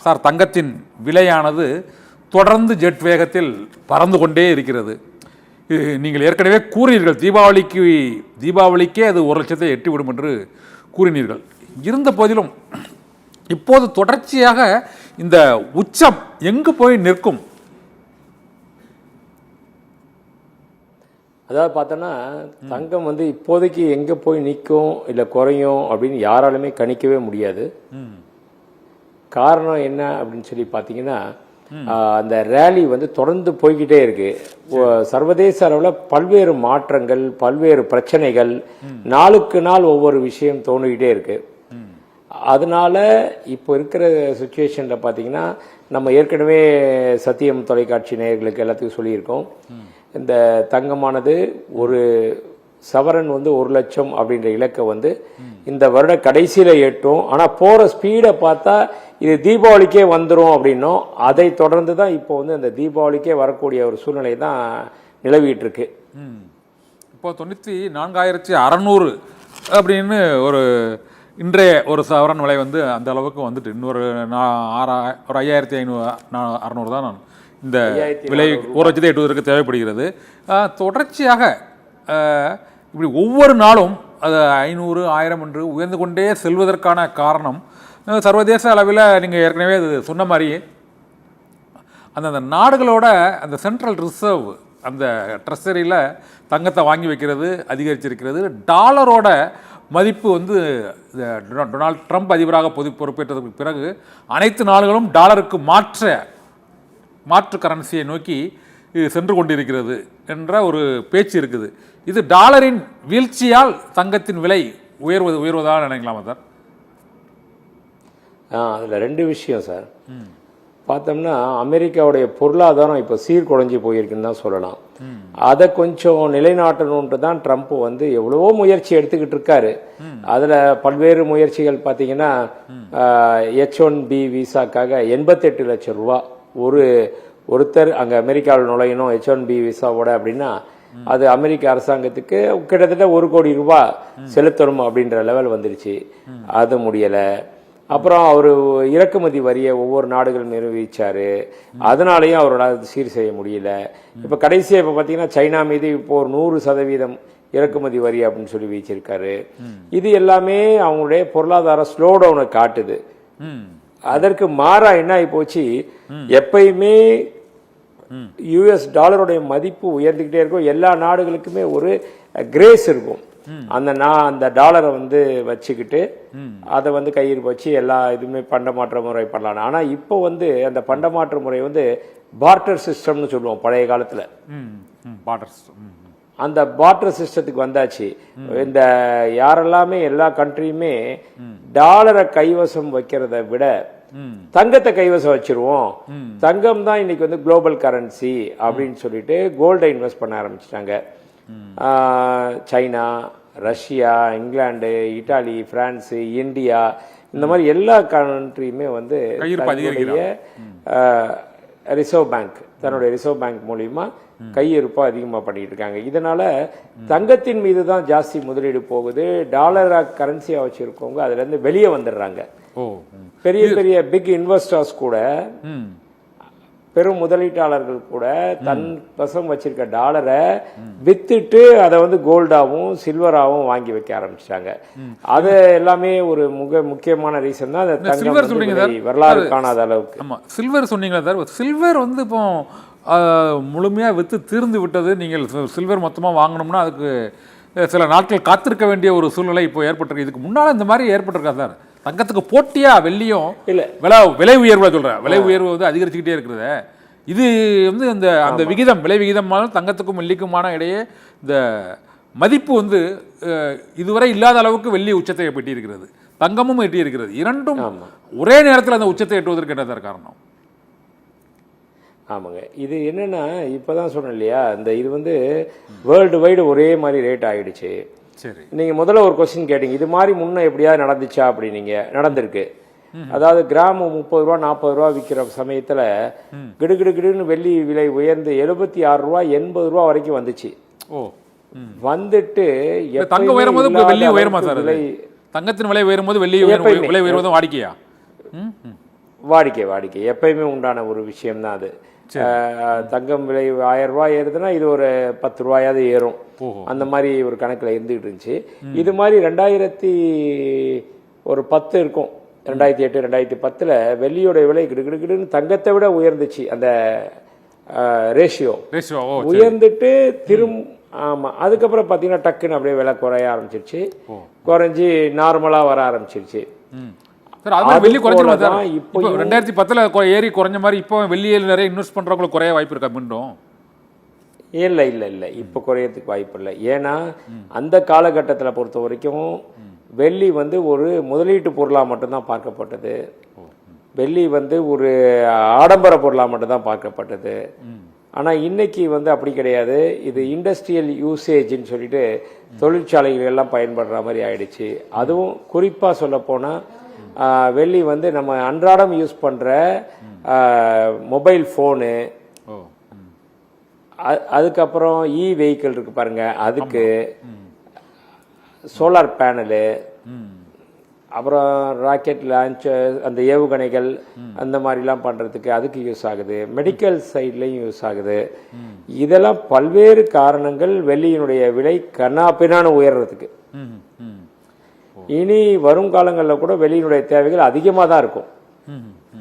Sir தங்கத்தின் விலையானது தொடர்ந்து jet வேகத்தில் பறந்து கொண்டே இருக்கிறது. நீங்கள் ஏற்கனவே கூறினீர்கள் தீபாவளிக்கே அது 1 லட்சத்தை எட்டிவிடும் என்று கூறினீர்கள். இருந்த போதிலும் இப்போது தொடர்ச்சியாக இந்த உச்சம் எங்கு போய் நிற்கும்? அதாவது பார்த்தோன்னா தங்கம் வந்து இப்போதைக்கு எங்கே போய் நிற்கும் இல்லை குறையும் அப்படின்னு யாராலுமே கணிக்கவே முடியாது. காரணம் என்ன அப்படின்னு சொல்லி பார்த்தீங்கன்னா, அந்த ரேலி வந்து தொடர்ந்து போய்கிட்டே இருக்கு. சர்வதேச அளவில் பல்வேறு மாற்றங்கள், பல்வேறு பிரச்சனைகள், நாளுக்கு நாள் ஒவ்வொரு விஷயம் தோணிக்கிட்டே இருக்கு. அதனால இப்போ இருக்கிற சுச்சுவேஷனில் பார்த்தீங்கன்னா, நம்ம ஏற்கனவே சத்தியம் தொலைக்காட்சி நேயர்களுக்கு எல்லாத்துக்கும் சொல்லியிருக்கோம். இந்த தங்கமானது ஒரு சவரன் வந்து 1 லட்சம் அப்படின்ற இலக்கை வந்து இந்த வருட கடைசியில் எட்டும். ஆனால் போகிற ஸ்பீடை பார்த்தா இது தீபாவளிக்கே வந்துடும் அப்படின்னும், அதை தொடர்ந்து தான் இப்போ வந்து அந்த தீபாவளிக்கே வரக்கூடிய ஒரு சூழ்நிலை தான் நிலவிட்டு இருக்கு. இப்போ 94,600 அப்படின்னு ஒரு இன்றைய ஒரு சவரன் விலை வந்து அந்த அளவுக்கு வந்துட்டு இன்னொரு 5,500 தான் நான் இந்த விலை 1,80,000 தேவைப்படுகிறது. தொடர்ச்சியாக இப்படி ஒவ்வொரு நாளும் அது 500, 1000 என்று உயர்ந்து கொண்டே செல்வதற்கான காரணம் சர்வதேச அளவில் நீங்கள் ஏற்கனவே அது சொன்ன மாதிரியே அந்தந்த நாடுகளோட அந்த சென்ட்ரல் ரிசர்வ் அந்த ட்ரெஸரியில் தங்கத்தை வாங்கி வைக்கிறது அதிகரிச்சிருக்கிறது. டாலரோட மதிப்பு வந்து டொனால்ட் ட்ரம்ப் அதிபராக பொறுப்பேற்றதுக்கு பிறகு அனைத்து நாடுகளும் டாலருக்கு மாற்று கரன்சியை நோக்கி சென்று கொண்டிருக்கிறது என்ற ஒரு பேச்சு இருக்குது. இது டாலரின் வீழ்ச்சியால் தங்கத்தின் விலை உயர்வதாக நினைக்கலாமா சார்? அதில் 2 விஷயம் சார். பார்த்தோம்னா அமெரிக்காவுடைய பொருளாதாரம் இப்போ சீர்குலைஞ்சி போயிருக்குன்னு தான் சொல்லலாம். அதை கொஞ்சம் நிலைநாட்டணுன்ட்டு தான் ட்ரம்ப் வந்து எவ்வளவோ முயற்சி எடுத்துக்கிட்டு இருக்காரு. அதில் பல்வேறு முயற்சிகள் பார்த்தீங்கன்னா, H1B விசாக்காக 88 லட்சம் ரூபா ஒருத்தர் அங்கே அமெரிக்காவில் நுழையணும் H1B விசாவோட அப்படின்னா அது அமெரிக்க அரசாங்கத்துக்கு கிட்டத்தட்ட 1 கோடி ரூபாய் செலுத்தணும் அப்படின்ற லெவல் வந்துருச்சு. அது முடியலை. அப்புறம் அவர் இறக்குமதி வரியை ஒவ்வொரு நாடுகள் நிர்வகிச்சாரு. அதனாலையும் அவரோட சீர் செய்ய முடியல. இப்போ கடைசியாக இப்போ பார்த்தீங்கன்னா சைனா மீது இப்போ ஒரு 100% இறக்குமதி வரி அப்படின்னு சொல்லி வச்சிருக்காரு. இது எல்லாமே அவங்களுடைய பொருளாதார ஸ்லோ டவுனை காட்டுது. அதற்கு மாறா என்ன ஆகி போச்சு, எப்பயுமே யூஎஸ் டாலருடைய மதிப்பு உயர்ந்துகிட்டே இருக்கும். எல்லா நாடுகளுக்குமே ஒரு கிரேஸ் இருக்கும். அந்த டாலரை வந்து வச்சுக்கிட்டு அதை வந்து கையிருப்பு வச்சு எல்லா இதுவுமே பண்டமாற்ற முறை பண்ணலாம். ஆனா இப்போ வந்து அந்த பண்டமாற்ற முறை வந்து பார்ட்டர் சிஸ்டம்னு சொல்லுவோம் பழைய காலத்துல. அந்த பார்ட்டர் சிஸ்டத்துக்கு வந்தாச்சு. இந்த யாரெல்லாமே எல்லா கண்ட்ரியுமே டாலரை கைவசம் வைக்கிறத விட தங்கத்தை கைவசம் வச்சிருவோம், தங்கம் தான் இன்னைக்கு வந்து குளோபல் கரன்சி அப்படின்னு சொல்லிட்டு கோல்டை இன்வெஸ்ட் பண்ண ஆரம்பிச்சிட்டாங்க. China, Russia, England, Italy, France, India, இந்த மாதிரி எல்லா கண்ட்ரியுமே வந்து ரிசர்வ் பேங்க் தன்னுடைய ரிசர்வ் பேங்க் மூலியமா கையிருப்பா அதிகமாக பண்ணிட்டு இருக்காங்க. இதனால தங்கத்தின் மீது தான் ஜாஸ்தி முதலீடு போகுது. டாலரா கரன்சியா வச்சிருக்கவங்க அதுல இருந்து வெளியே வந்துடுறாங்க. பெரிய பெரிய பிக் இன்வெஸ்டர்ஸ் கூட, பெரும் முதலீட்டாளர்கள் கூட தன் வசம் வச்சிருக்க டாலரை வித்துட்டு அதை வந்து கோல்டாவும் சில்வராகவும் வாங்கி வைக்க ஆரம்பிச்சிட்டாங்க. அது எல்லாமே ஒரு முக்கியமான ரீசன் தான். வரலாறு காணாத அளவுக்கு. ஆமா, சில்வர் சொன்னீங்களா சார்? சில்வர் வந்து இப்போ முழுமையா வித்து தீர்ந்து விட்டது. நீங்கள் சில்வர் மொத்தமா வாங்கணும்னா அதுக்கு சில நாட்கள் காத்திருக்க வேண்டிய ஒரு சூழ்நிலை இப்போ ஏற்பட்டிருக்கு. இதுக்கு முன்னால இந்த மாதிரி ஏற்பட்டிருக்கா சார்? தங்கத்துக்கு போட்டியா வெள்ளியும் இல்ல விலை உயர்வு சொல்றேன், விலை உயர்வு வந்து அதிகரிச்சுக்கிட்டே இருக்கிறது. இது வந்து அந்த விகிதம், விலை விகிதமான தங்கத்துக்கும் வெள்ளிக்குமான இடையே இந்த மதிப்பு வந்து இதுவரை இல்லாத அளவுக்கு வெள்ளி உச்சத்தை எட்டி இருக்கிறது, தங்கமும் எட்டி இருக்கிறது. இரண்டும் ஒரே நேரத்தில் அந்த உச்சத்தை எட்டுவதற்கு என்ன சார் காரணம்? ஆமாங்க, இது என்னன்னா இப்பதான் சொன்னேன் இல்லையா, இந்த இது வந்து வேர்ல்டு வைடு ஒரே மாதிரி ரேட் ஆயிடுச்சு. சரி, நீங்க முதல்ல ஒரு கொஸ்டின் கேட்டீங்க, இது மாதிரி முன்ன எப்படியாவது நடந்துச்சா அப்படின்னீங்க. நடந்திருக்கு. அதாவது கிராம் 30 ரூபா 40 ரூபா விற்கிற சமயத்துல கிடுகிடுன்னு வெள்ளி விலை உயர்ந்து 76 ரூபா 80 ரூபா வரைக்கும் வந்துச்சு. வந்துட்டு தங்கம் உயரும் போது வெள்ளி உயருமா சார்? தங்கத்தின் விலை உயரும் போது வெள்ளி விலை உயர்வதும் வாடிக்கையா? வாடிக்கை எப்பயுமே உண்டான ஒரு விஷயம்தான் அது. தங்கம் விலை 1000 ரூபாய் ஏறுதுன்னா இது ஒரு 10 ரூபாயாவது ஏறும், அந்த மாதிரி ஒரு கணக்கில் இருந்துகிட்டு இருந்துச்சு. இது மாதிரி 2010 இருக்கும், 2008 2010 வெள்ளியோட விலை கிடுகிடுன்னு தங்கத்தை விட உயர்ந்துச்சு. அந்த ரேஷியோ உயர்ந்துட்டு ஆமா, அதுக்கப்புறம் பார்த்தீங்கன்னா டக்குன்னு அப்படியே விலை குறைய ஆரம்பிச்சிருச்சு, குறைஞ்சி நார்மலா வர ஆரம்பிச்சிருச்சு. வெள்ளி குறைஞ்சிரும். இப்போ 2010 ஏறி குறைஞ்ச மாதிரி இப்போ வெள்ளியில் நிறைய இன்வெஸ்ட் பண்றவங்களுக்கு குறைய வாய்ப்பு இருக்கா மீண்டும்? இல்லை இப்போ குறையறதுக்கு வாய்ப்பு இல்லை. ஏன்னா அந்த காலகட்டத்தில் பொறுத்த வரைக்கும் வெள்ளி வந்து ஒரு முதலீட்டு பொருளாக மட்டும்தான் பார்க்கப்பட்டது. வெள்ளி வந்து ஒரு ஆடம்பர பொருளாக மட்டும்தான் பார்க்கப்பட்டது. ஆனால் இன்னைக்கு வந்து அப்படி கிடையாது. இது இண்டஸ்ட்ரியல் யூசேஜ்னு சொல்லிட்டு தொழிற்சாலைகள் எல்லாம் பயன்படுற மாதிரி ஆயிடுச்சு. அதுவும் குறிப்பாக சொல்ல போனால் வெள்ளி வந்து நம்ம அன்றாடம் யூஸ் பண்ணுற மொபைல் ஃபோனு, அதுக்கப்புறம் வெஹிக்கிள் இருக்கு பாருங்க, அதுக்கு சோலார் பேனலு, அப்புறம் ராக்கெட் லான்ச், அந்த ஏவுகணைகள் அந்த மாதிரிலாம் பண்ணுறதுக்கு அதுக்கு யூஸ் ஆகுது. மெடிக்கல் சைட்லையும் யூஸ் ஆகுது. இதெல்லாம் பல்வேறு காரணங்கள் வெள்ளியினுடைய விலை கண்ணாப்பின்னான உயர்றதுக்கு. இனி வரும் காலங்களில் கூட வெள்ளியினுடைய தேவைகள் அதிகமாக தான் இருக்கும்.